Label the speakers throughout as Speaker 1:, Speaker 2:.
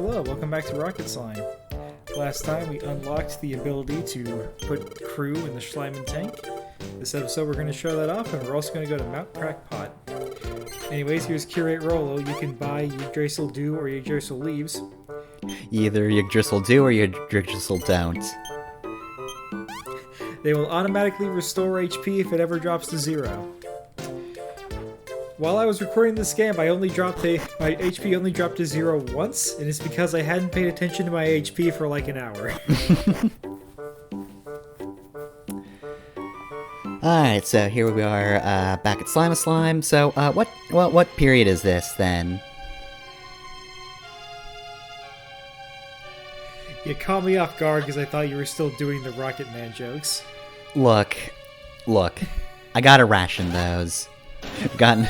Speaker 1: Hello, welcome back to Rocket Slime. Last time we unlocked the ability to put crew in the Schleiman tank. This episode we're going to show that off, and we're also going to go to Mount Crackpot. Anyways, here's Curate Rollo. You can buy Yggdrasil Do or Yggdrasil Leaves.
Speaker 2: Either Yggdrasil do or Yggdrasil don't.
Speaker 1: They will automatically restore HP if it ever drops to 0. While I was recording this game, my HP only dropped to 0 once, and it's because I hadn't paid attention to my HP for like an hour.
Speaker 2: Alright, so here we are back at Slime. So, what period is this, then?
Speaker 1: You caught me off guard because I thought you were still doing the Rocket Man jokes.
Speaker 2: Look. I gotta ration those.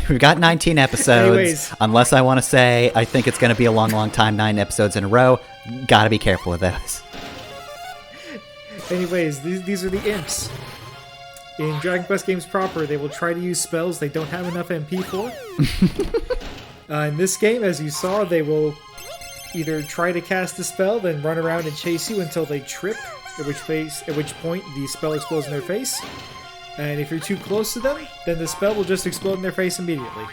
Speaker 2: We've got 19 episodes.
Speaker 1: Anyways.
Speaker 2: Unless I want to say I think it's going to be a long time, 9 episodes in a row. Gotta be careful with those.
Speaker 1: Anyways, these are the imps. In Dragon Quest games proper, they will try to use spells they don't have enough MP for. In this game, as you saw, they will either try to cast a spell, then run around and chase you until they trip, at which point the spell explodes in their face. And if you're too close to them, then the spell will just explode in their face immediately.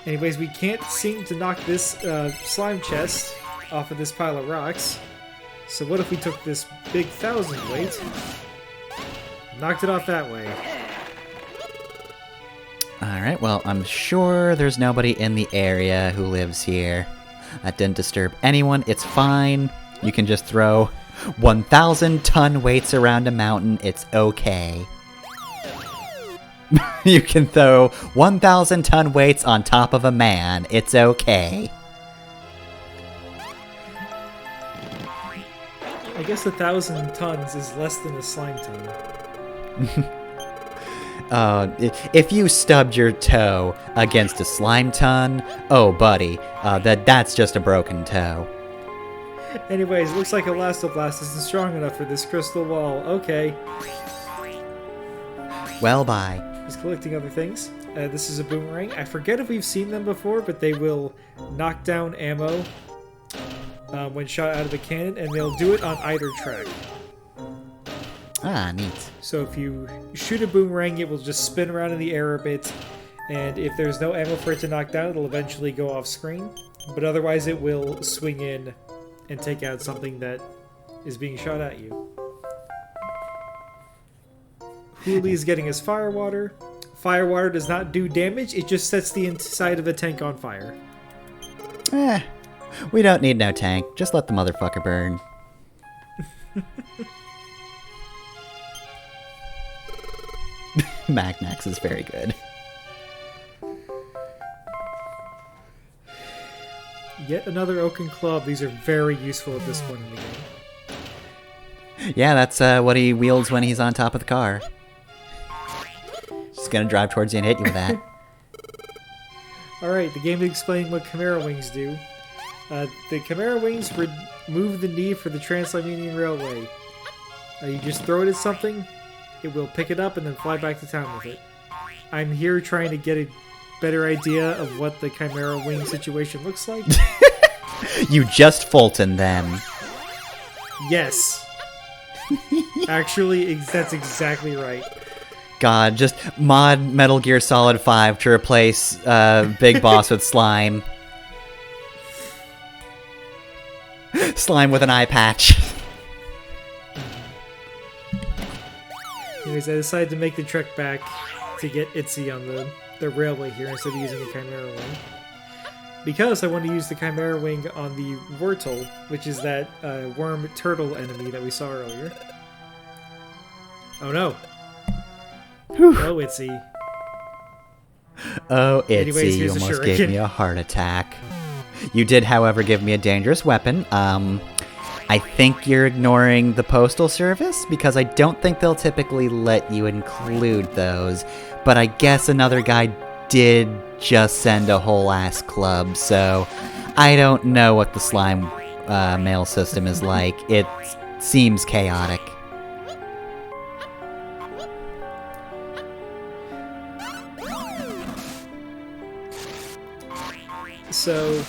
Speaker 1: Anyways, we can't seem to knock this slime chest off of this pile of rocks. So what if we took this big 1,000 weight, knocked it off that way?
Speaker 2: Alright, well, I'm sure there's nobody in the area who lives here. That didn't disturb anyone. It's fine. You can just throw 1,000-ton weights around a mountain. It's okay. You can throw 1,000-ton weights on top of a man. It's okay.
Speaker 1: I guess 1,000 tons is less than a slime ton.
Speaker 2: If you stubbed your toe against a slime ton, oh buddy, that's just a broken toe.
Speaker 1: Anyways, looks like Elastoblast isn't strong enough for this crystal wall. Okay.
Speaker 2: Well, bye.
Speaker 1: Just collecting other things. This is a boomerang. I forget if we've seen them before, but they will knock down ammo when shot out of a cannon, and they'll do it on either track.
Speaker 2: Ah, neat.
Speaker 1: So if you shoot a boomerang, it will just spin around in the air a bit, and if there's no ammo for it to knock down, it'll eventually go off screen. But otherwise, it will swing in and take out something that is being shot at you. Hooli is getting his firewater. Firewater does not do damage, it just sets the inside of a tank on fire.
Speaker 2: We don't need no tank. Just let the motherfucker burn. Magnax is very good.
Speaker 1: Yet another oaken club. These are very useful at this point in the game.
Speaker 2: Yeah, that's what he wields when he's on top of the car. Just gonna drive towards you and hit you with that.
Speaker 1: Alright, the game is explaining what Chimera Wings do. The Chimera Wings remove the need for the Trans-Siberian Railway. You just throw it at something, it will pick it up and then fly back to town with it. I'm here trying to get a better idea of what the Chimera Wing situation looks like.
Speaker 2: You just Fulton them.
Speaker 1: Yes. Actually, that's exactly right.
Speaker 2: God, just mod Metal Gear Solid 5 to replace Big Boss with Slime. Slime with an eye patch.
Speaker 1: Anyways, I decided to make the trek back to get Itzy on the railway here instead of using the Chimera Wing. Because I want to use the Chimera Wing on the Wurtle, which is that worm turtle enemy that we saw earlier. Oh no.
Speaker 2: Whew.
Speaker 1: Oh, Itzy.
Speaker 2: Oh, Itzy,
Speaker 1: Anyways,
Speaker 2: you
Speaker 1: here's a
Speaker 2: almost gave me a heart attack. You did, however, give me a dangerous weapon. I think you're ignoring the Postal Service, because I don't think they'll typically let you include those. But I guess another guy did just send a whole ass club, so I don't know what the slime mail system is like. It seems chaotic.
Speaker 1: So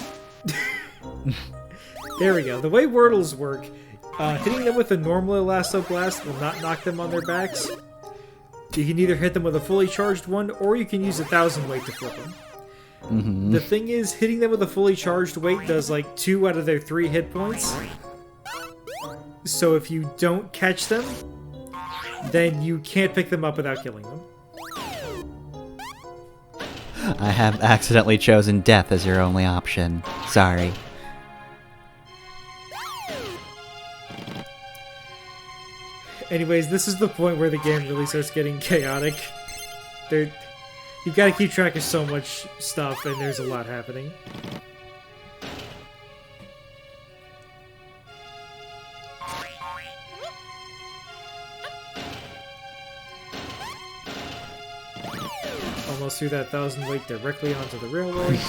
Speaker 1: There we go. The way Wordles work, hitting them with a normal Elasto Blast will not knock them on their backs. You can either hit them with a fully charged one, or you can use 1,000 weight to flip them. The thing is, hitting them with a fully charged weight does like 2 out of their 3 hit points. So if you don't catch them, then you can't pick them up without killing them.
Speaker 2: I have accidentally chosen death as your only option. Sorry.
Speaker 1: Anyways, this is the point where the game really starts getting chaotic. You've got to keep track of so much stuff, and there's a lot happening. Almost threw that 1,000 weight directly onto the railroad.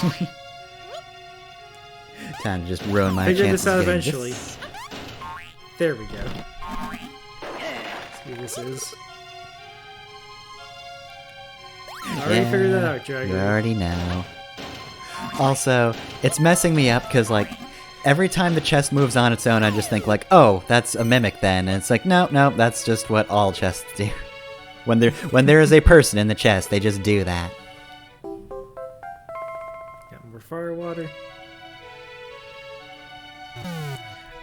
Speaker 2: Time to just ruin my
Speaker 1: Figure
Speaker 2: chances
Speaker 1: this out
Speaker 2: of getting
Speaker 1: eventually.
Speaker 2: this.
Speaker 1: There we go. See what this is. I already figured that out, Dragon.
Speaker 2: You already know. Also, it's messing me up because, like, every time the chest moves on its own, I just think, like, oh, that's a mimic then. And it's like, no, that's just what all chests do. When there is a person in the chest, they just do that.
Speaker 1: Got more fire water.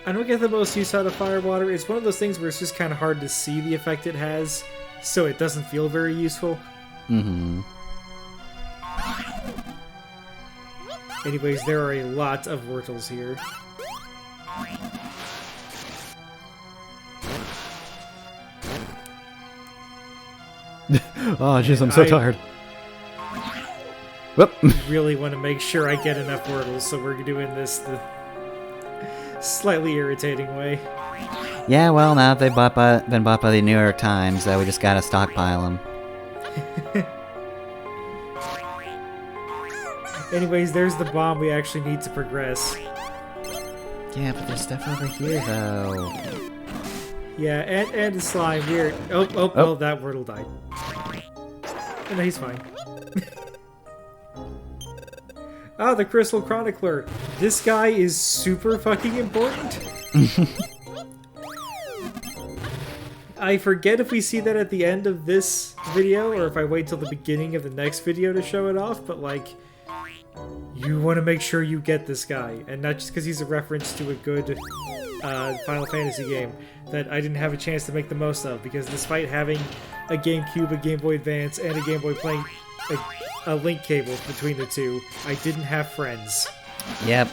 Speaker 1: I don't get the most use out of fire water. It's one of those things where it's just kind of hard to see the effect it has, so it doesn't feel very useful. Anyways, there are a lot of Wurtles here.
Speaker 2: Oh, jeez, I'm so tired. Whoop.
Speaker 1: Really want to make sure I get enough Wurtles, so we're doing this the slightly irritating way.
Speaker 2: Yeah, well, now that they've been bought by the New York Times, we just gotta stockpile them.
Speaker 1: Anyways, there's the bomb we actually need to progress.
Speaker 2: Yeah, but there's stuff over here, though.
Speaker 1: Yeah, and the slime. Weird. Oh, well, that Wordle died. Oh, no, he's fine. Ah, the Crystal Chronicler. This guy is super fucking important. I forget if we see that at the end of this video, or if I wait till the beginning of the next video to show it off, but, like, you want to make sure you get this guy, and not just because he's a reference to a good Final Fantasy game that I didn't have a chance to make the most of, because despite having a GameCube, a Game Boy Advance, and a Game Boy playing a link cable between the two, I didn't have friends.
Speaker 2: Yep.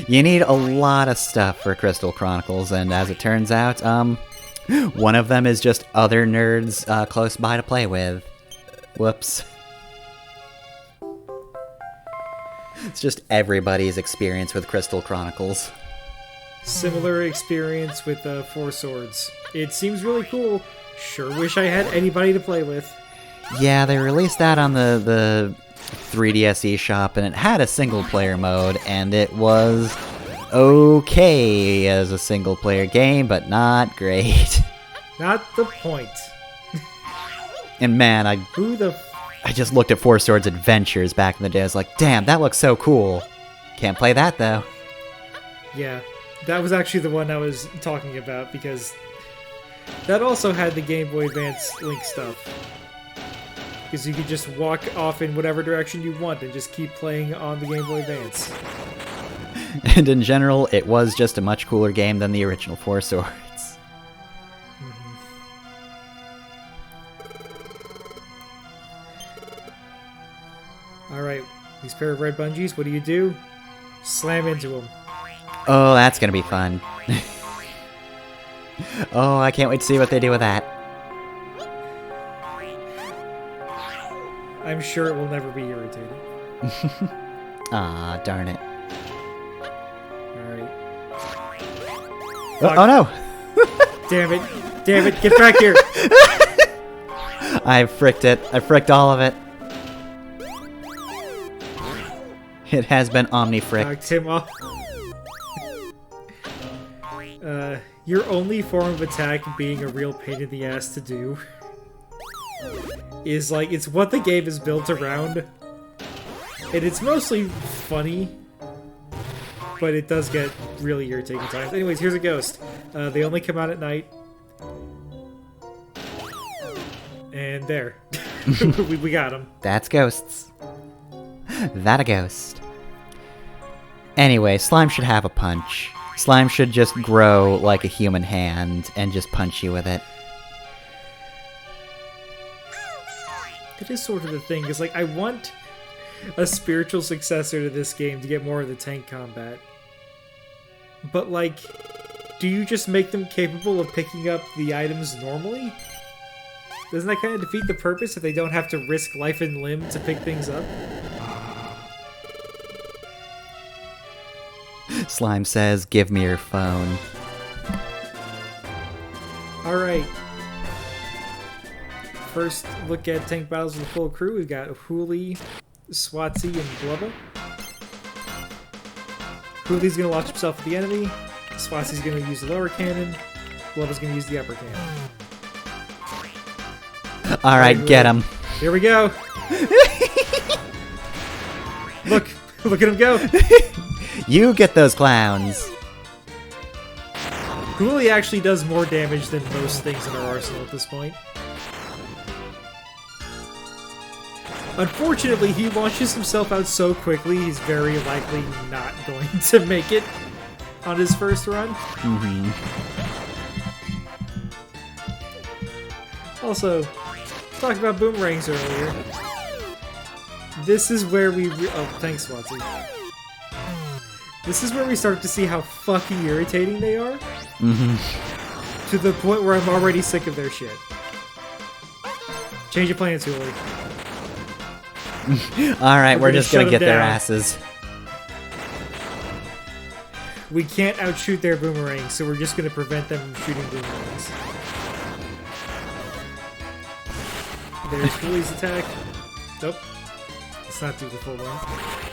Speaker 2: You need a lot of stuff for Crystal Chronicles, and as it turns out, one of them is just other nerds close by to play with. Whoops. It's just everybody's experience with Crystal Chronicles.
Speaker 1: Similar experience with Four Swords. It seems really cool. Sure wish I had anybody to play with.
Speaker 2: Yeah, they released that on the 3DS eShop, and it had a single-player mode, and it was okay as a single-player game, but not great.
Speaker 1: Not the point.
Speaker 2: And man,
Speaker 1: Who the
Speaker 2: I just looked at Four Swords Adventures back in the day. I was like, damn, that looks so cool. Can't play that, though.
Speaker 1: Yeah, that was actually the one I was talking about, because that also had the Game Boy Advance Link stuff. Because you could just walk off in whatever direction you want and just keep playing on the Game Boy Advance.
Speaker 2: And in general, it was just a much cooler game than the original Four Swords.
Speaker 1: Alright, these pair of red bungees, what do? Slam into them.
Speaker 2: Oh, that's gonna be fun. Oh, I can't wait to see what they do with that.
Speaker 1: I'm sure it will never be irritating.
Speaker 2: Ah, darn it.
Speaker 1: Alright.
Speaker 2: Oh no!
Speaker 1: Damn it. Damn it, get back here!
Speaker 2: I fricked it. I fricked all of it. It has been omni-fricked.
Speaker 1: Knocked him off. Your only form of attack being a real pain in the ass to do is, like, it's what the game is built around. And it's mostly funny. but it does get really irritating at times. Anyways, here's a ghost. They only come out at night. And there. we got him.
Speaker 2: That's ghosts. That a ghost. Anyway, slime should have a punch. Slime should just grow like a human hand and just punch you with it.
Speaker 1: It is sort of the thing, because like I want a spiritual successor to this game to get more of the tank combat. But like, do you just make them capable of picking up the items normally? Doesn't that kind of defeat the purpose if they don't have to risk life and limb to pick things up?
Speaker 2: Slime says, give me your phone.
Speaker 1: Alright. First look at tank battles with the full crew. We've got Hooli, Swatsy, and Blubba. Hooli's going to launch himself at the enemy. Swatsy's going to use the lower cannon. Blubba's going to use the upper cannon.
Speaker 2: Alright, get him.
Speaker 1: Here we go. Look at him go.
Speaker 2: You get those clowns.
Speaker 1: Hooli actually does more damage than most things in our arsenal at this point. Unfortunately, he launches himself out so quickly, he's very likely not going to make it on his first run.
Speaker 2: Mm-hmm.
Speaker 1: Also, talked about boomerangs earlier. This is where we... oh, thanks, Swatsy. This is where we start to see how fucking irritating they are.
Speaker 2: Mm-hmm.
Speaker 1: To the point where I'm already sick of their shit. Change of plans, Hooli.
Speaker 2: Alright, we're just gonna
Speaker 1: shut
Speaker 2: get
Speaker 1: them
Speaker 2: their
Speaker 1: down.
Speaker 2: asses.
Speaker 1: We can't outshoot their boomerangs, so we're just gonna prevent them from shooting boomerangs. There's Hooli's attack. Nope. Let's not do the full one.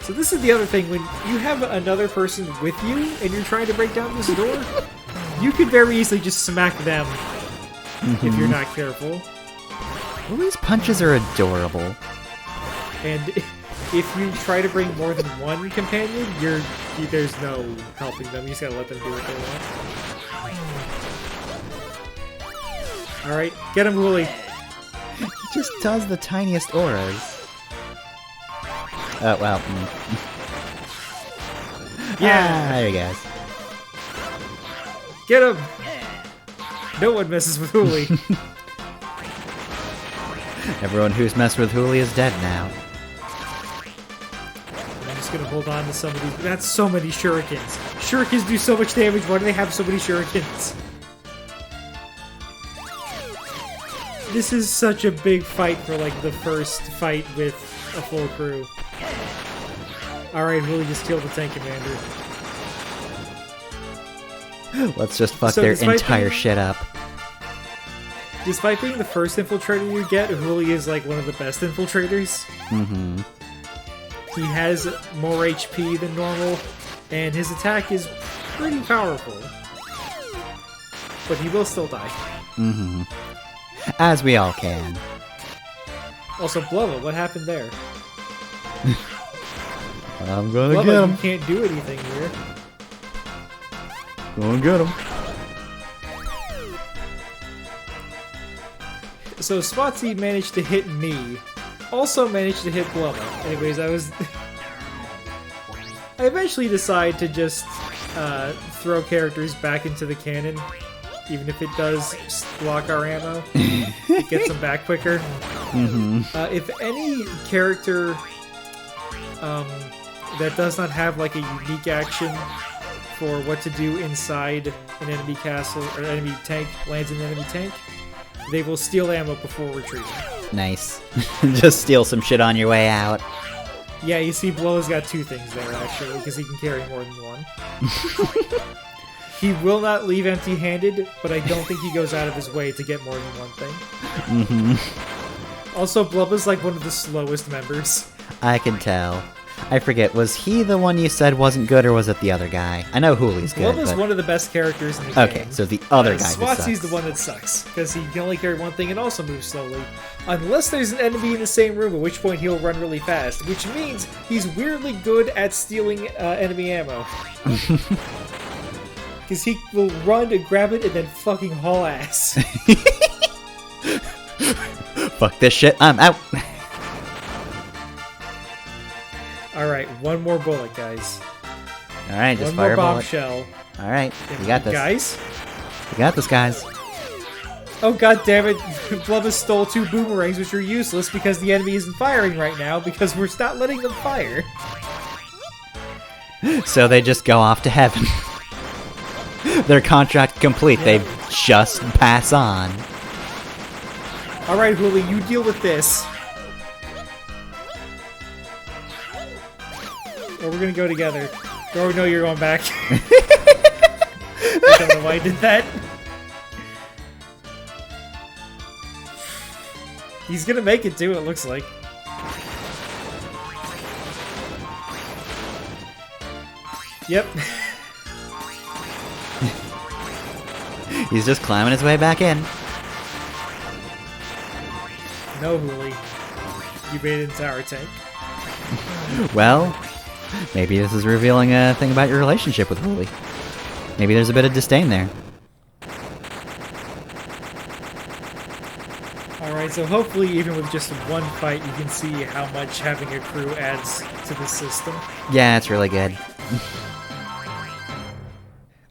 Speaker 1: So this is the other thing, when you have another person with you and you're trying to break down this door, you could very easily just smack them if you're not careful.
Speaker 2: Hooli's punches are adorable.
Speaker 1: And if you try to bring more than one companion, there's no helping them. You just gotta let them do what they want. Alright, get him, Hooli.
Speaker 2: He just does the tiniest auras. Oh, well.
Speaker 1: Yeah!
Speaker 2: There he goes.
Speaker 1: Get him! No one messes with Hooli.
Speaker 2: Everyone who's messed with Hooli is dead now.
Speaker 1: I'm just gonna hold on to some of these. That's so many shurikens. Shurikens do so much damage. Why do they have so many shurikens? This is such a big fight for like the first fight with a full crew. Alright, Hooli just killed the tank commander.
Speaker 2: Let's just fuck
Speaker 1: So
Speaker 2: their
Speaker 1: despite
Speaker 2: entire
Speaker 1: being-
Speaker 2: shit up.
Speaker 1: Despite being the first infiltrator you get, Hooli is like one of the best infiltrators.
Speaker 2: Mm-hmm.
Speaker 1: He has more HP than normal, and his attack is pretty powerful. But he will still die.
Speaker 2: Mm-hmm. As we all can.
Speaker 1: Also, Blubba, what happened there?
Speaker 2: I'm gonna
Speaker 1: Blubba,
Speaker 2: get
Speaker 1: you
Speaker 2: him.
Speaker 1: can't do anything here.
Speaker 2: Gonna get him.
Speaker 1: So Swatsy managed to hit me. Also managed to hit Blubba. Anyways, I eventually decide to just throw characters back into the cannon, even if it does block our ammo. It gets them back quicker.
Speaker 2: Mm-hmm.
Speaker 1: If any character that does not have like a unique action for what to do inside an enemy castle or enemy tank lands in an enemy tank, they will steal ammo before retreating.
Speaker 2: Nice. Just steal some shit on your way out.
Speaker 1: Yeah, you see Blubba's got two things there, actually, because he can carry more than one. He will not leave empty-handed, but I don't think he goes out of his way to get more than one thing.
Speaker 2: Mm-hmm.
Speaker 1: Also, Blubba's like one of the slowest members.
Speaker 2: I can tell. I forget, was he the one you said wasn't good, or was it the other guy? I know Hooli's good,
Speaker 1: Glove is
Speaker 2: but...
Speaker 1: one of the best characters in the game.
Speaker 2: Okay, so the other guy who
Speaker 1: Swatsy's
Speaker 2: sucks.
Speaker 1: the one that sucks, because he can only carry one thing and also move slowly. Unless there's an enemy in the same room, at which point he'll run really fast, which means he's weirdly good at stealing enemy ammo. Because he will run and grab it and then fucking haul ass.
Speaker 2: Fuck this shit, I'm out!
Speaker 1: Alright, one more bullet, guys.
Speaker 2: Alright, just
Speaker 1: One
Speaker 2: fire
Speaker 1: more
Speaker 2: a bullet.
Speaker 1: bombshell.
Speaker 2: Alright, you got this.
Speaker 1: Guys?
Speaker 2: You got this, guys.
Speaker 1: Oh god damn it, Blubba stole 2 boomerangs, which are useless because the enemy isn't firing right now because we're not letting them fire.
Speaker 2: So they just go off to heaven. Their contract complete, they just pass on.
Speaker 1: Alright, Huli, you deal with this. Or we're gonna go together. Oh no, you're going back. I don't know why I did that. He's gonna make it too, it looks like. Yep.
Speaker 2: He's just climbing his way back in.
Speaker 1: No, Huli. You made it into our tank.
Speaker 2: Well, maybe this is revealing a thing about your relationship with Hooli. Maybe there's a bit of disdain there.
Speaker 1: Alright, so hopefully even with just one fight you can see how much having a crew adds to the system.
Speaker 2: Yeah, it's really good.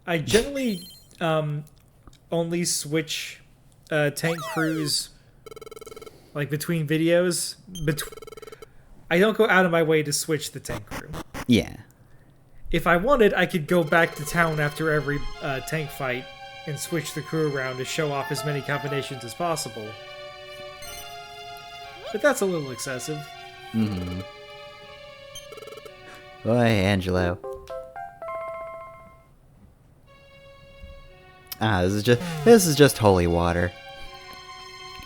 Speaker 1: I generally only switch tank crews like between videos. I don't go out of my way to switch the tank crew.
Speaker 2: Yeah.
Speaker 1: If I wanted, I could go back to town after every tank fight and switch the crew around to show off as many combinations as possible. But that's a little excessive.
Speaker 2: Mm-hmm. Boy, Angelo. Ah, this is just holy water.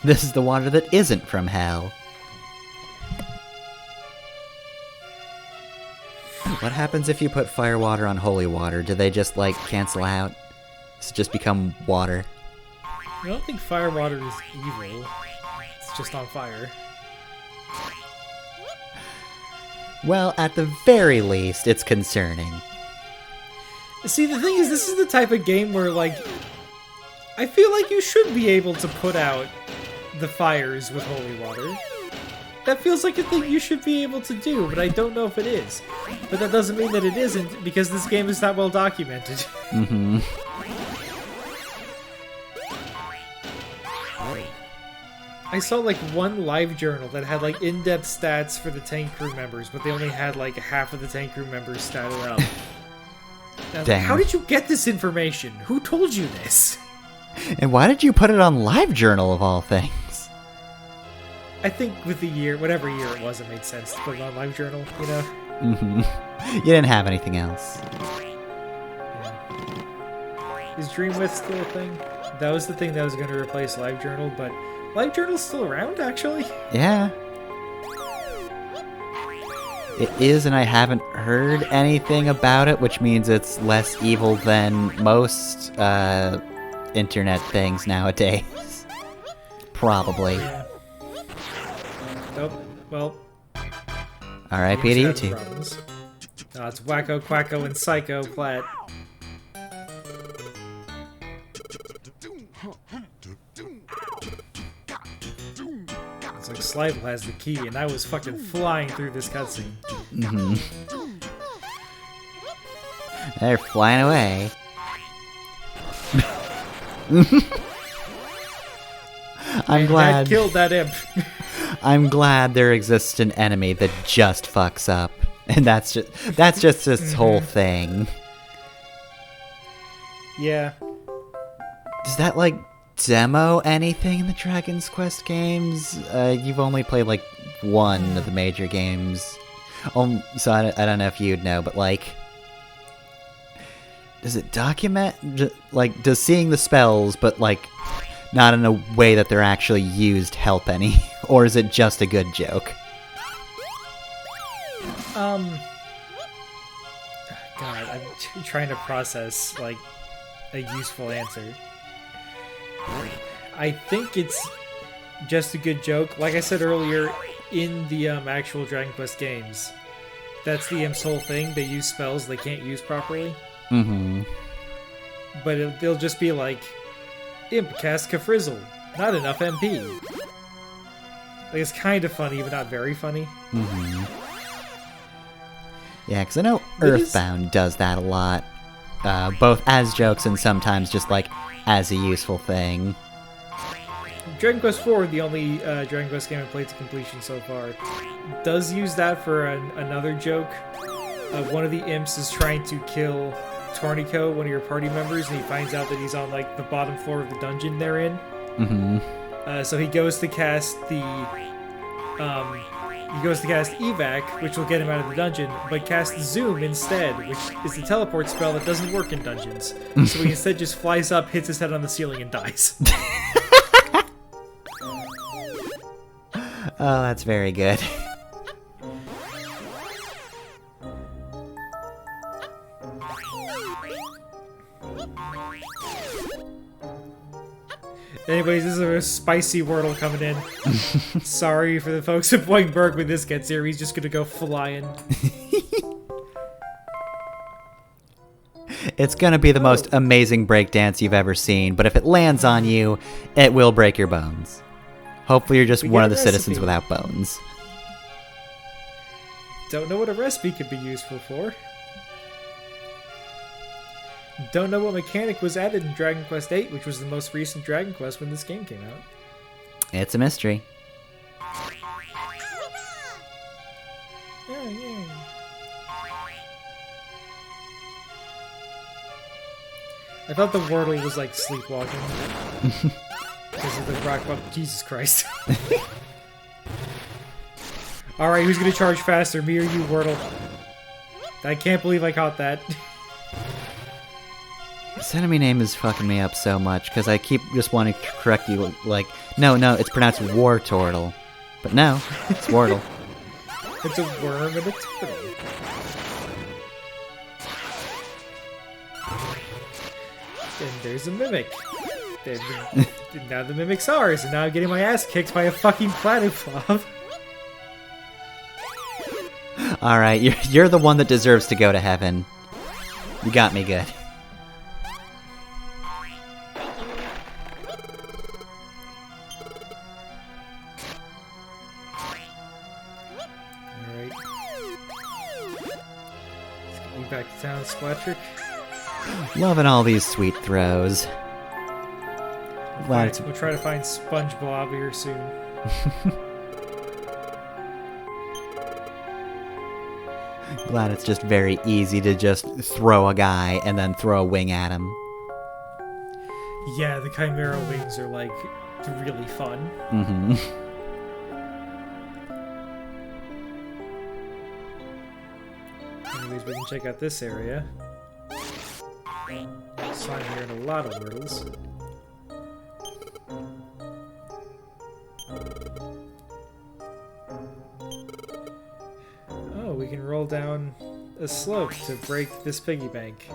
Speaker 2: This is the water that isn't from hell. What happens if you put fire water on holy water? Do they just, like, cancel out? Does it just become water?
Speaker 1: I don't think fire water is evil. It's just on fire.
Speaker 2: Well, at the very least, it's concerning.
Speaker 1: See, the thing is, this is the type of game where, like, I feel like you should be able to put out the fires with holy water. That feels like a thing you should be able to do, but I don't know if it is. But that doesn't mean that it isn't, because this game is not well documented.
Speaker 2: Mm-hmm.
Speaker 1: I saw, like, one live journal that had, like, in-depth stats for the tank crew members, but they only had, like, half of the tank crew members statted up.
Speaker 2: Damn.
Speaker 1: How did you get this information? Who told you this?
Speaker 2: And why did you put it on LiveJournal of all things?
Speaker 1: I think with the year, whatever year it was, it made sense to put it on LiveJournal, you know?
Speaker 2: Mm-hmm. You didn't have anything else.
Speaker 1: Yeah. Is Dreamwidth still a thing? That was the thing that was going to replace LiveJournal, but LiveJournal's still around, actually?
Speaker 2: Yeah. It is, and I haven't heard anything about it, which means it's less evil than most internet things nowadays. Probably.
Speaker 1: Yeah. Oh, well.
Speaker 2: R.I.P. to you two.
Speaker 1: No, it's Wacko, Quacko, and Psycho Plat. It's like Slival has the key, and I was fucking flying through this cutscene.
Speaker 2: Mm-hmm. They're flying away. I'm glad.
Speaker 1: That killed that imp.
Speaker 2: I'm glad there exists an enemy that just fucks up, and that's just this whole thing.
Speaker 1: Yeah.
Speaker 2: Does that like demo anything in the Dragon's Quest games? You've only played like one of the major games, so I don't know if you'd know, but like, does it document like does seeing the spells, but like not in a way that they're actually used help any, or is it just a good joke?
Speaker 1: God, I'm trying to process, like, a useful answer. I think it's just a good joke. Like I said earlier, in the actual Dragon Quest games, that's the Imp's whole thing. They use spells they can't use properly.
Speaker 2: Mm-hmm.
Speaker 1: But they'll just be like, Imp cast Kafrizzle. Not enough MP. Like, it's kind of funny, but not very funny.
Speaker 2: Mm-hmm. Yeah, because I know Earthbound does that a lot. Both as jokes and sometimes just, like, as a useful thing.
Speaker 1: Dragon Quest IV, the only Dragon Quest game I've played to completion so far, does use that for another joke. One of the imps is trying to kill Tornico, one of your party members, and he finds out that he's on, like, the bottom floor of the dungeon they're in.
Speaker 2: Mm-hmm.
Speaker 1: So he goes to cast the... He goes to cast Evac, which will get him out of the dungeon, but casts Zoom instead, which is the teleport spell that doesn't work in dungeons. So he instead just flies up, hits his head on the ceiling, and dies.
Speaker 2: Oh, that's very good.
Speaker 1: Anyways, this is a spicy Wordle coming in. Sorry for the folks at Boingburg when this gets here. He's just gonna go flying.
Speaker 2: It's gonna be the most amazing breakdance you've ever seen, but if it lands on you, it will break your bones. Hopefully you're just one of the citizens without bones.
Speaker 1: Don't know what a recipe could be useful for. Don't know what mechanic was added in Dragon Quest VIII, which was the most recent Dragon Quest when this game came out.
Speaker 2: It's a mystery.
Speaker 1: Oh, yeah. I thought the Wordle was like sleepwalking. Because of the rock bump. Jesus Christ. Alright, who's gonna charge faster, me or you, Wordle? I can't believe I caught that.
Speaker 2: This enemy name is fucking me up so much, because I keep just wanting to correct you, like, no, it's pronounced Wartortle. But no, it's Wordle.
Speaker 1: It's a worm and a turtle. And there's a mimic. Now the mimic's ours, and now I'm getting my ass kicked by a fucking Platyplob.
Speaker 2: Alright, you're the one that deserves to go to heaven. You got me good.
Speaker 1: Alright. Let's get you back to town, Splattrick.
Speaker 2: Loving all these sweet throws.
Speaker 1: We'll try to find SpongeBob here soon.
Speaker 2: Glad it's just very easy to just throw a guy and then throw a wing at him.
Speaker 1: Yeah, the Chimera wings are, like, really fun.
Speaker 2: Mm-hmm.
Speaker 1: Anyways, we can check out this area. So I'm hearing a lot of Wordles. Oh, we can roll down a slope to break this piggy bank.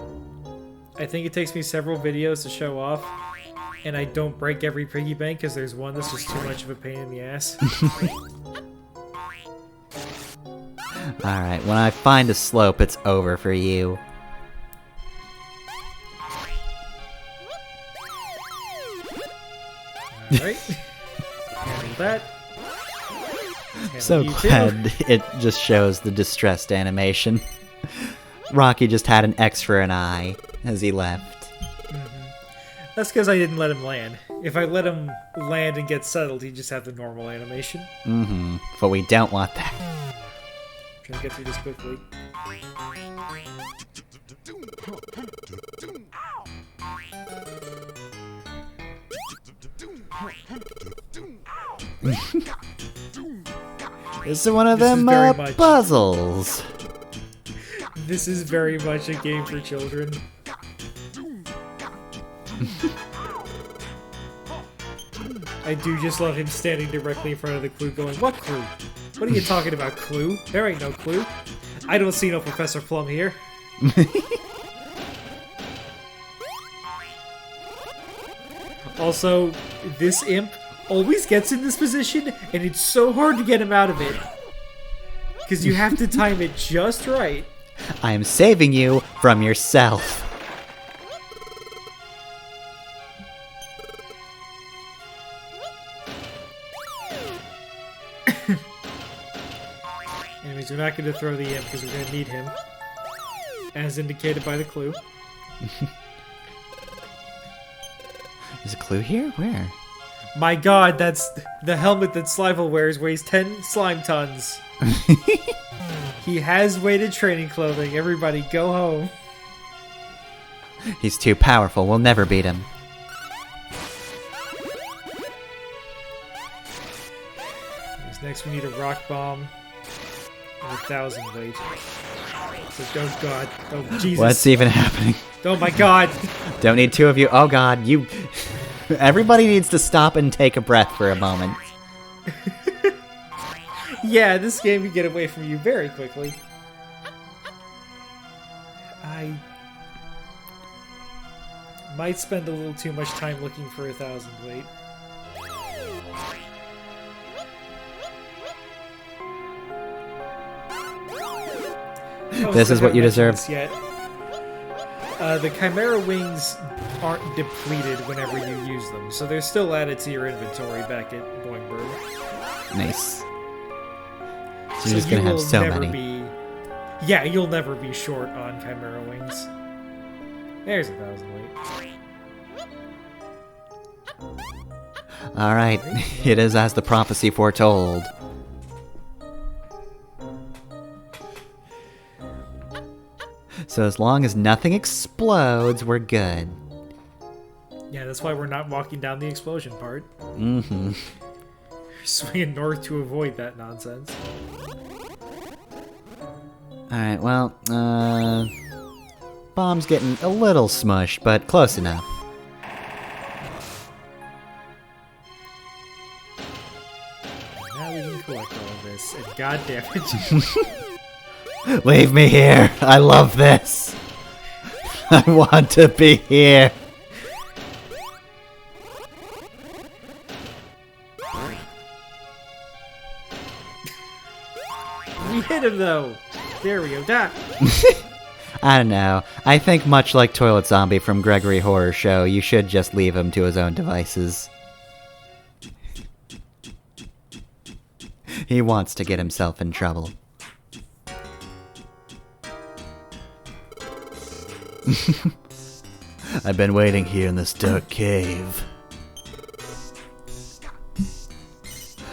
Speaker 1: I think it takes me several videos to show off, and I don't break every piggy bank because there's one that's just too much of a pain in the ass.
Speaker 2: Alright, when I find a slope, it's over for you.
Speaker 1: Alright. Handle that. Handle
Speaker 2: So
Speaker 1: you too.
Speaker 2: glad it just shows the distressed animation. Rocky just had an X for an eye as he left.
Speaker 1: That's because I didn't let him land. If I let him land and get settled, he'd just have the normal animation.
Speaker 2: Mm-hmm. But we don't want that.
Speaker 1: I'm trying to get through this quickly.
Speaker 2: This is one of
Speaker 1: This is
Speaker 2: them
Speaker 1: very much-
Speaker 2: puzzles.
Speaker 1: This is very much a game for children. I do just love him standing directly in front of the clue going, "What clue? What are you talking about, clue? There ain't no clue." I don't see no Professor Plum here. Also, this imp always gets in this position, and it's so hard to get him out of it. Because you have to time it just right.
Speaker 2: I am saving you from yourself.
Speaker 1: Anyways, we're not going to throw the imp because we're going to need him. As indicated by the clue.
Speaker 2: There's a clue here? Where?
Speaker 1: My god, that's the helmet that Slival wears weighs 10 slime tons. He has weighted training clothing. Everybody, go home.
Speaker 2: He's too powerful. We'll never beat him.
Speaker 1: Next, we need a rock bomb and 1,000 weight. So, oh god, oh Jesus.
Speaker 2: What's even happening?
Speaker 1: Oh my god.
Speaker 2: Don't need two of you. Oh god, you... Everybody needs to stop and take a breath for a moment.
Speaker 1: Yeah, this game can get away from you very quickly. I might spend a little too much time looking for 1,000 weight.
Speaker 2: This is what you deserve.
Speaker 1: Yet. The Chimera Wings aren't depleted whenever you use them, so they're still added to your inventory back at Boingburg.
Speaker 2: Nice. So you're just gonna have so many.
Speaker 1: Yeah, you'll never be short on Chimera Wings. There's 1,000 weight.
Speaker 2: Alright, it is as the prophecy foretold. So as long as nothing explodes, we're good.
Speaker 1: Yeah, that's why we're not walking down the explosion part.
Speaker 2: Mm-hmm.
Speaker 1: Swinging north to avoid that nonsense.
Speaker 2: Alright, well, Bomb's getting a little smushed, but close enough.
Speaker 1: Now we can collect all of this, and god damn it.
Speaker 2: Leave me here. I love this. I want to be here.
Speaker 1: We hit him though. There we go. Die.
Speaker 2: I don't know. I think much like Toilet Zombie from Gregory Horror Show, you should just leave him to his own devices. He wants to get himself in trouble. I've been waiting here in this dark cave.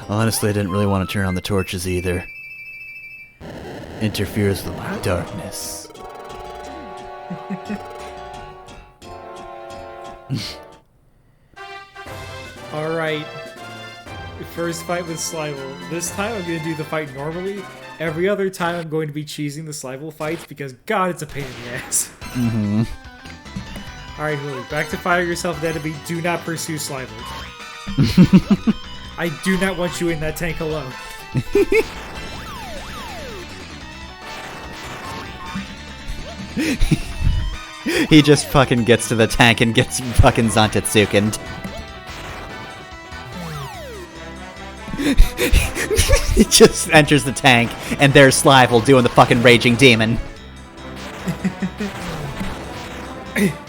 Speaker 2: Honestly, I didn't really want to turn on the torches either. Interferes with my darkness.
Speaker 1: Alright. First fight with Slival. This time I'm going to do the fight normally. Every other time I'm going to be cheesing the Slival fights because god, it's a pain in the ass.
Speaker 2: Mm-hmm.
Speaker 1: Alright, Willie, back to fire yourself at enemy. Do not pursue Slival. I do not want you in that tank alone.
Speaker 2: He just fucking gets to the tank and gets fucking Zantetsukened. He just enters the tank, and there's Slival doing the fucking Raging Demon.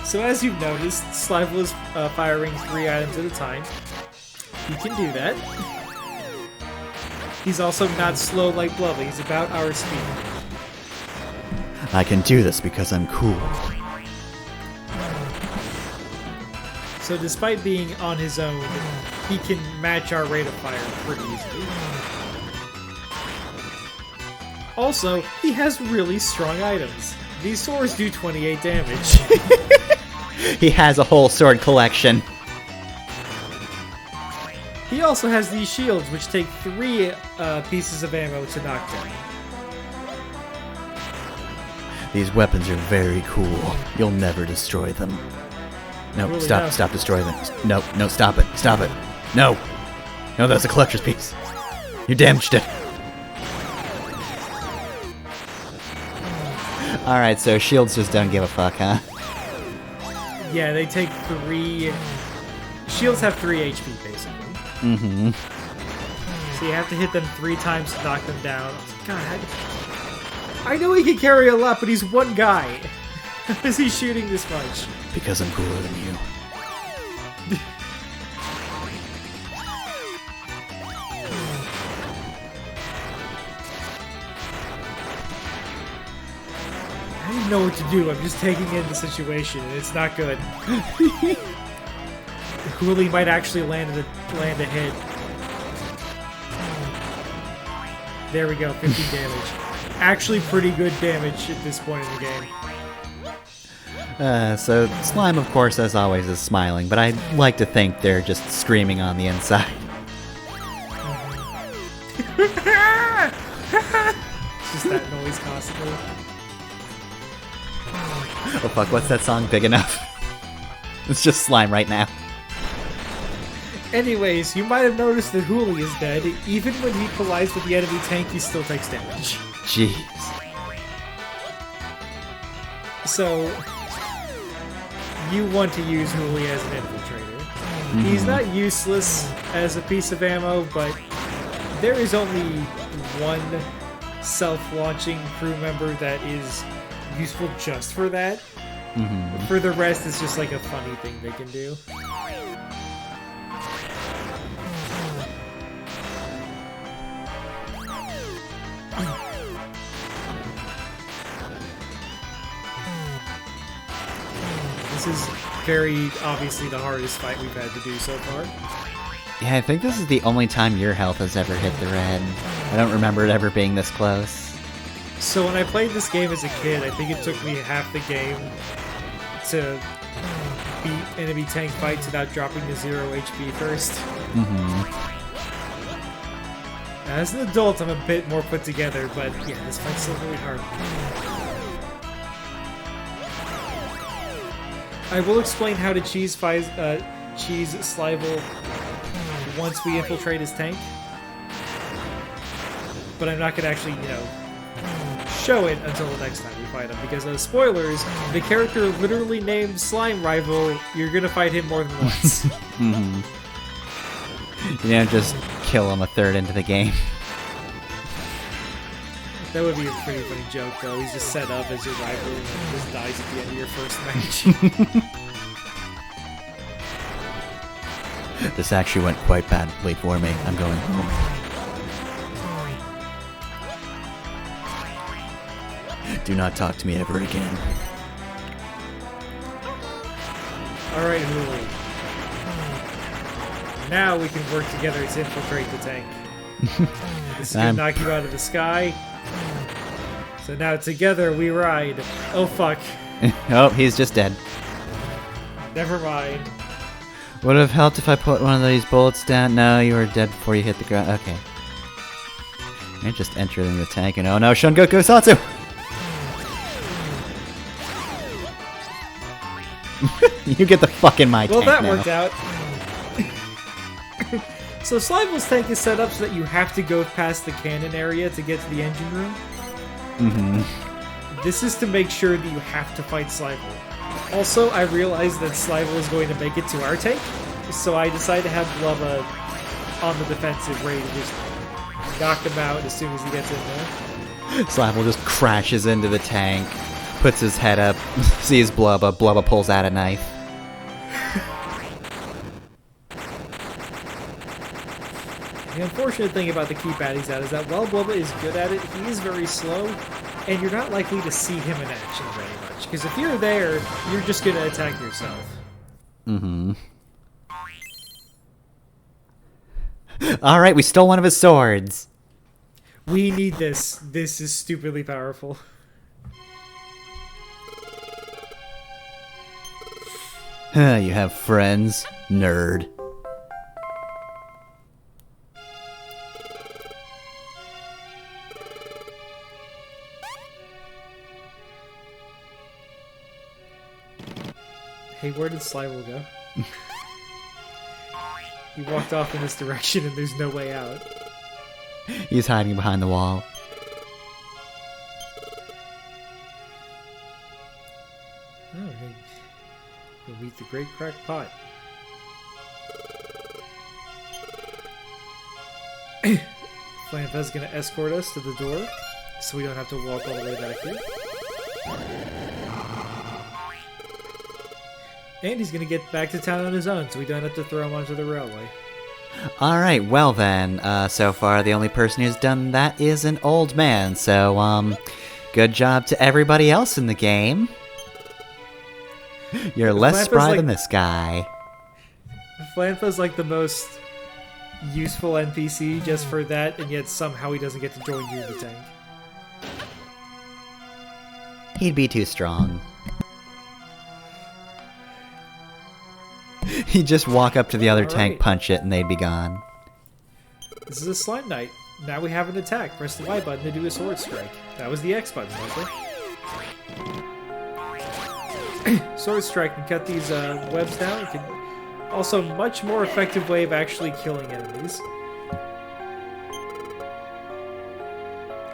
Speaker 1: So as you've noticed, Slival is firing 3 items at a time. He can do that. He's also not slow like Blubby. He's about our speed.
Speaker 2: I can do this because I'm cool.
Speaker 1: So despite being on his own, he can match our rate of fire pretty easily. Also, he has really strong items. These swords do 28 damage.
Speaker 2: He has a whole sword collection.
Speaker 1: He also has these shields, which take 3 pieces of ammo to knock down.
Speaker 2: These weapons are very cool. You'll never destroy them. No,
Speaker 1: Really
Speaker 2: stop,
Speaker 1: not.
Speaker 2: stop destroying them. No, no, stop it, stop it. No! No, that's a collector's piece. You damaged it. Alright, so shields just don't give a fuck, huh?
Speaker 1: Yeah, they take 3... Shields have 3 HP, basically.
Speaker 2: Mm-hmm.
Speaker 1: So you have to hit them 3 times to knock them down. God, I know he can carry a lot, but he's one guy. How is he shooting this much?
Speaker 2: Because I'm cooler than you.
Speaker 1: I don't even know what to do. I'm just taking in the situation, and it's not good. Hooli might actually land a hit. There we go, 15 damage. Actually pretty good damage at this point in the game.
Speaker 2: So Slime, of course, as always, is smiling, but I like to think they're just screaming on the inside.
Speaker 1: It's just that noise constantly.
Speaker 2: Oh fuck, what's that song? Big Enough? It's just Slime right now.
Speaker 1: Anyways, you might have noticed that Hooli is dead. Even when he collides with the enemy tank, he still takes damage.
Speaker 2: Jeez.
Speaker 1: So, you want to use Hooli as an infiltrator. He's not useless as a piece of ammo, but there is only one self-launching crew member that is useful just for that. For the rest, it's just like a funny thing they can do. This is very obviously the hardest fight we've had to do so far.
Speaker 2: Yeah, I think this is the only time your health has ever hit the red. I don't remember it ever being this close.
Speaker 1: So when I played this game as a kid, I think it took me half the game to beat enemy tank fights without dropping to 0 HP first. Now, as an adult, I'm a bit more put together, but yeah, this fight's still really hard. I will explain how to cheese Slival once we infiltrate his tank, but I'm not going to actually, you know, show it until the next time we fight him, because spoilers, the character literally named Slime Rival, you're going to fight him more than once.
Speaker 2: You know, just kill him a third into the game.
Speaker 1: That would be a pretty funny joke, though. He's just set up as your rival and then just dies at the end of your first match.
Speaker 2: This actually went quite badly for me. I'm going home. Do not talk to me ever again.
Speaker 1: Alright, Hooli. Now we can work together to infiltrate the tank. This is gonna knock you out of the sky. So now together we ride. Oh fuck.
Speaker 2: Oh, he's just dead.
Speaker 1: Never mind.
Speaker 2: Would have helped if I put one of these bullets down. No, you were dead before you hit the ground. Okay. You're just entering the tank and oh no, Shungoku Satsu! You get the fuck in my tank
Speaker 1: Well, that
Speaker 2: now.
Speaker 1: worked out. So Slival's tank is set up so that you have to go past the cannon area to get to the engine room. This is to make sure that you have to fight Slival. Also, I realized that Slival is going to make it to our tank, so I decided to have Blubba on the defensive, ready to just knock him out as soon as he gets in there.
Speaker 2: Slival just crashes into the tank, puts his head up, sees Blubba. Blubba pulls out a knife.
Speaker 1: The unfortunate thing about the keypad he's at is that while Blubba is good at it, he is very slow, and you're not likely to see him in action very much. Because if you're there, you're just going to attack yourself.
Speaker 2: Alright, we stole one of his swords.
Speaker 1: We need this. This is stupidly powerful.
Speaker 2: You have friends, nerd.
Speaker 1: Hey, where did Slival go? He walked off in this direction and there's no way out.
Speaker 2: He's hiding behind the wall.
Speaker 1: Oh, you'll meet the Great Crack Pot. Flanfez's gonna escort us to the door, so we don't have to walk all the way back here. And he's gonna get back to town on his own, so we don't have to throw him onto the railway.
Speaker 2: Alright, well then, so far the only person who's done that is an old man, so, good job to everybody else in the game. You're less spry than this guy.
Speaker 1: Flanfa's like the most useful NPC just for that, and yet somehow he doesn't get to join you in the tank.
Speaker 2: He'd be too strong. He'd just walk up to the other tank, punch it, and they'd be gone.
Speaker 1: This is a Slime Knight. Now we have an attack. Press the Y button to do a sword strike. That was the X button, wasn't it? Sword strike can cut these webs down. It can also much more effective way of actually killing enemies.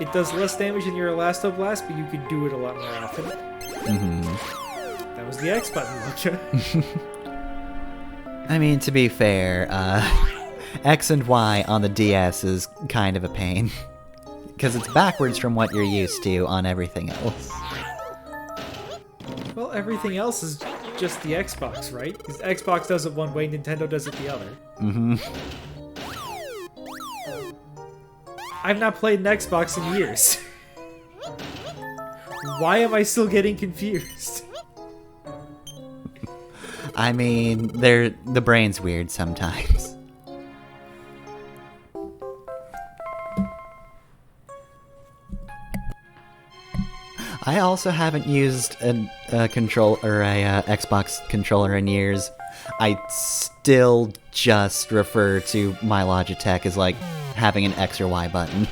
Speaker 1: It does less damage than your Elastoblast, but you can do it a lot more often.
Speaker 2: Mm-hmm.
Speaker 1: That was the X button, Lucha.
Speaker 2: I mean, to be fair, X and Y on the DS is kind of a pain. Because it's backwards from what you're used to on everything else.
Speaker 1: Well, everything else is just the Xbox, right? Because Xbox does it one way, Nintendo does it the other.
Speaker 2: Mm-hmm.
Speaker 1: I've not played an Xbox in years. Why am I still getting confused?
Speaker 2: I mean, the brain's weird sometimes. I also haven't used a control or a Xbox controller in years. I still just refer to my Logitech as like having an X or Y button.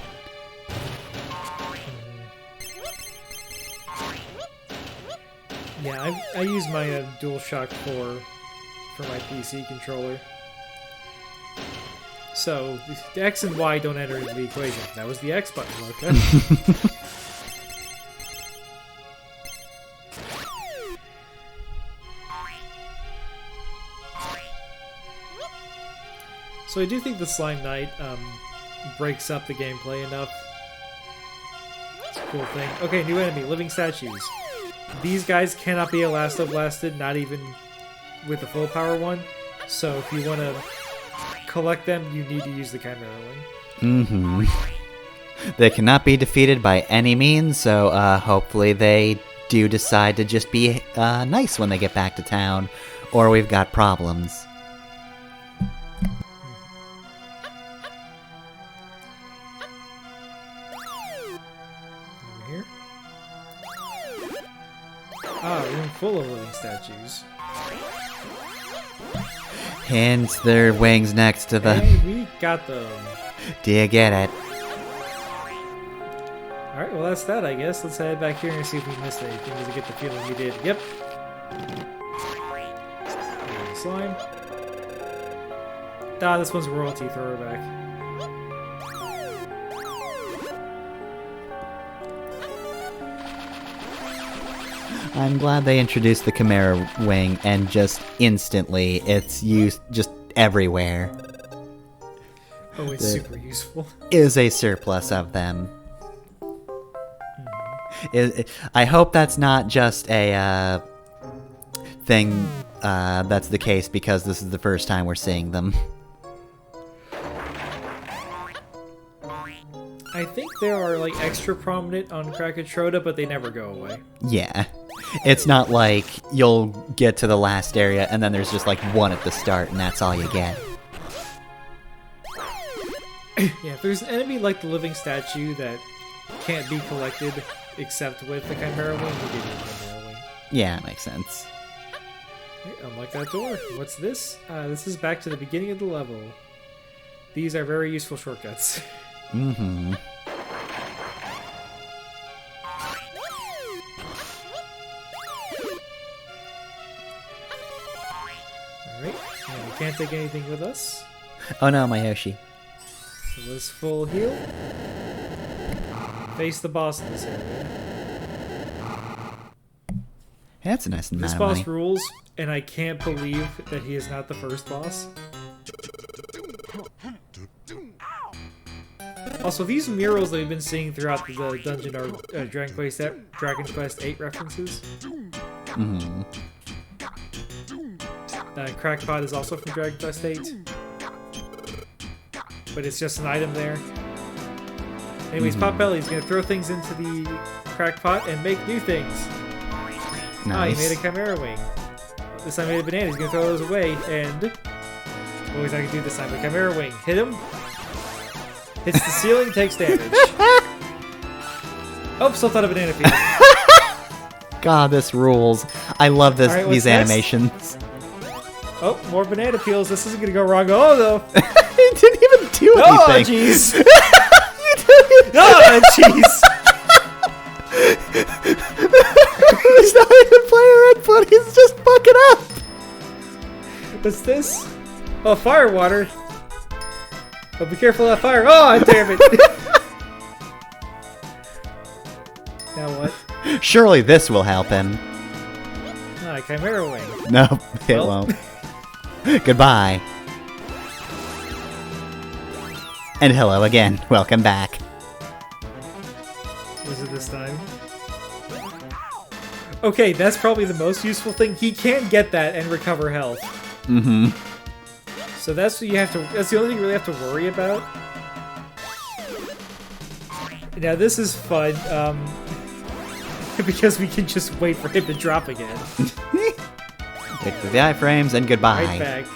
Speaker 1: Yeah, I use my DualShock 4 for my PC controller. So, the X and Y don't enter into the equation. That was the X button, okay? So I do think the Slime Knight breaks up the gameplay enough. It's a cool thing. Okay, new enemy, living statues. These guys cannot be Elastoblasted, not even with the full power one. So if you want to collect them, you need to use the Chimera Wing.
Speaker 2: Mm-hmm. They cannot be defeated by any means, so hopefully they do decide to just be nice when they get back to town, or we've got problems.
Speaker 1: Over here. Ah, a room full of living statues.
Speaker 2: Hence their wings next to the...
Speaker 1: Hey, we got them.
Speaker 2: Do you get it?
Speaker 1: Alright, well that's that, I guess. Let's head back here and see if we missed anything, because I get the feeling we did. Yep. Slime. Ah, this one's royalty throwback.
Speaker 2: I'm glad they introduced the Chimera Wing, and just instantly it's used just everywhere.
Speaker 1: Oh, it's super useful.
Speaker 2: Is a surplus of them. I hope that's not just a thing that's the case because this is the first time we're seeing them.
Speaker 1: I think they are like extra prominent on Krakatoa, but they never go away.
Speaker 2: Yeah. It's not like you'll get to the last area and then there's just like one at the start and that's all you get.
Speaker 1: Yeah, if there's an enemy like the living statue that can't be collected except with the Chimera Wing, you give you the Chimera Wing.
Speaker 2: Yeah, it makes sense.
Speaker 1: Okay, unlock that door. What's this? This is back to the beginning of the level. These are very useful shortcuts.
Speaker 2: Mm-hmm.
Speaker 1: Alright, and we can't take anything with us.
Speaker 2: Oh no, my Yoshi.
Speaker 1: So let's full heal. Face the boss in this area.
Speaker 2: Hey, that's a nice amount
Speaker 1: This
Speaker 2: of
Speaker 1: boss
Speaker 2: money.
Speaker 1: rules, and I can't believe that he is not the first boss. Also, these murals that we've been seeing throughout the dungeon are Dragon Quest VIII references.
Speaker 2: Mm-hmm.
Speaker 1: Crackpot is also from Dragon Quest VIII. But it's just an item there. Anyways, Potbelly is going to throw things into the crackpot and make new things.
Speaker 2: Nice.
Speaker 1: Ah, he made a Chimera Wing. This time he made a banana. He's going to throw those away, and... Well, he's not going to do this time. The Chimera Wing. Hit him. Hits the ceiling, takes damage. Oh, still thought of banana peel.
Speaker 2: God, this rules. I love this.
Speaker 1: All right,
Speaker 2: these
Speaker 1: what's next?
Speaker 2: animations.
Speaker 1: Oh, more banana peels. This isn't going to go wrong. Oh, no.
Speaker 2: He didn't even do
Speaker 1: Oh,
Speaker 2: anything.
Speaker 1: jeez.
Speaker 2: You didn't.
Speaker 1: Oh, jeez.
Speaker 2: He's not even playing red foot. He's just fucking up.
Speaker 1: What's this? Oh, fire water. Oh, be careful of that fire. Oh, damn it. Now what?
Speaker 2: Surely this will help him.
Speaker 1: Ah, Chimera Wing.
Speaker 2: Nope, it
Speaker 1: Well.
Speaker 2: won't. Goodbye. And hello again. Welcome back.
Speaker 1: Was it this time? Okay, that's probably the most useful thing. He can get that and recover health.
Speaker 2: Mm-hmm.
Speaker 1: So that's what you have to. That's the only thing you really have to worry about. Now this is fun, because we can just wait for him to drop again.
Speaker 2: Wait for the iframes and goodbye.
Speaker 1: Right back.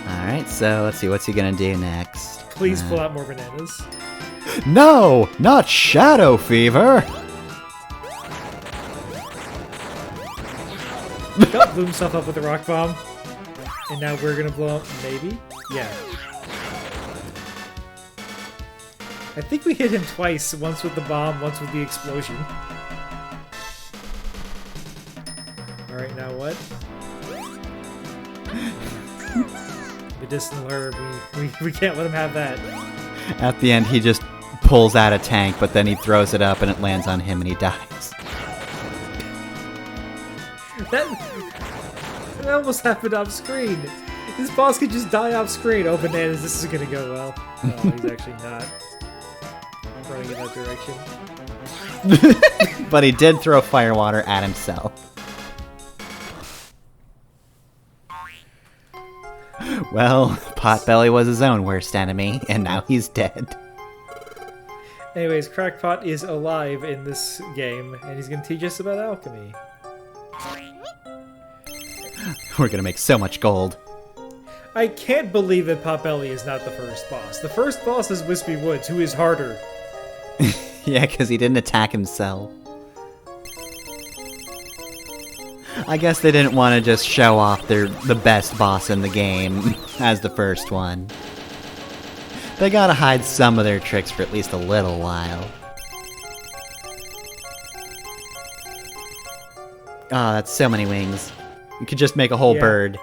Speaker 2: Alright, so let's see, what's he gonna do next?
Speaker 1: Please pull out more bananas.
Speaker 2: No! Not Shadow Fever!
Speaker 1: Got blew himself up with a rock bomb. And now we're gonna blow up, maybe? Yeah. I think we hit him twice, once with the bomb, once with the explosion. Alright, now what? Medicinal herb, we can't let him have that.
Speaker 2: At the end, he just pulls out a tank, but then he throws it up and it lands on him and he dies.
Speaker 1: That almost happened off screen. This boss could just die off screen. Oh, bananas, this is gonna go well. No, he's actually not running in that direction.
Speaker 2: But he did throw firewater at himself. Well, Potbelly was his own worst enemy, and now he's dead.
Speaker 1: Anyways, Crackpot is alive in this game, and he's gonna teach us about alchemy.
Speaker 2: We're gonna make so much gold.
Speaker 1: I can't believe that Potbelly is not the first boss. The first boss is Wispy Woods, who is harder.
Speaker 2: Yeah, because he didn't attack himself. I guess they didn't want to just show off the best boss in the game as the first one. They gotta hide some of their tricks for at least a little while. Oh, that's so many wings. You could just make a whole
Speaker 1: Yeah.
Speaker 2: bird.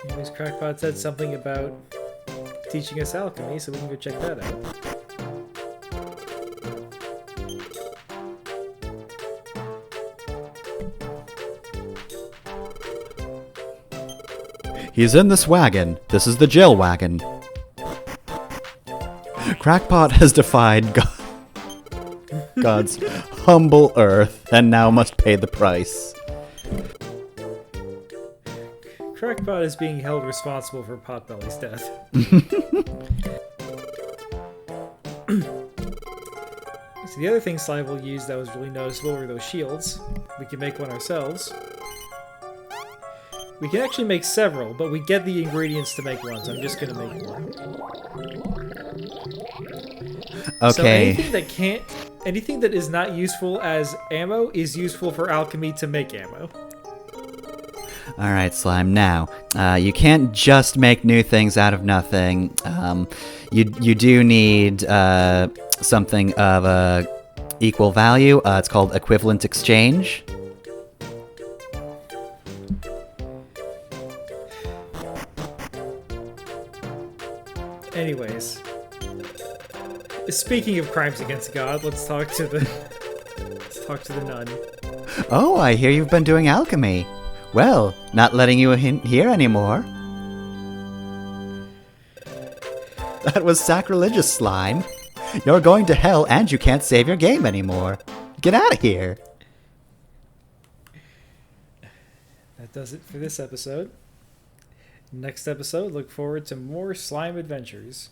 Speaker 1: Anyways, Crackpot said something about teaching us alchemy, so we can go check that out.
Speaker 2: He's in this wagon. This is the jail wagon. Crackpot has defied God's humble earth and now must pay the price.
Speaker 1: Crackpot is being held responsible for Potbelly's death. So the other thing Slival used that was really noticeable were those shields. We can make one ourselves. We can actually make several, but we get the ingredients to make one, so I'm just gonna make one. So
Speaker 2: Okay.
Speaker 1: anything that is not useful as ammo is useful for alchemy to make ammo.
Speaker 2: Alright, Slime, now, you can't just make new things out of nothing. You do need something of a equal value. It's called equivalent exchange.
Speaker 1: Anyways, speaking of crimes against God, let's talk to the nun.
Speaker 2: Oh, I hear you've been doing alchemy. Well, not letting you in here anymore. That was sacrilegious, Slime. You're going to hell and you can't save your game anymore. Get out of here.
Speaker 1: That does it for this episode. Next episode, look forward to more slime adventures.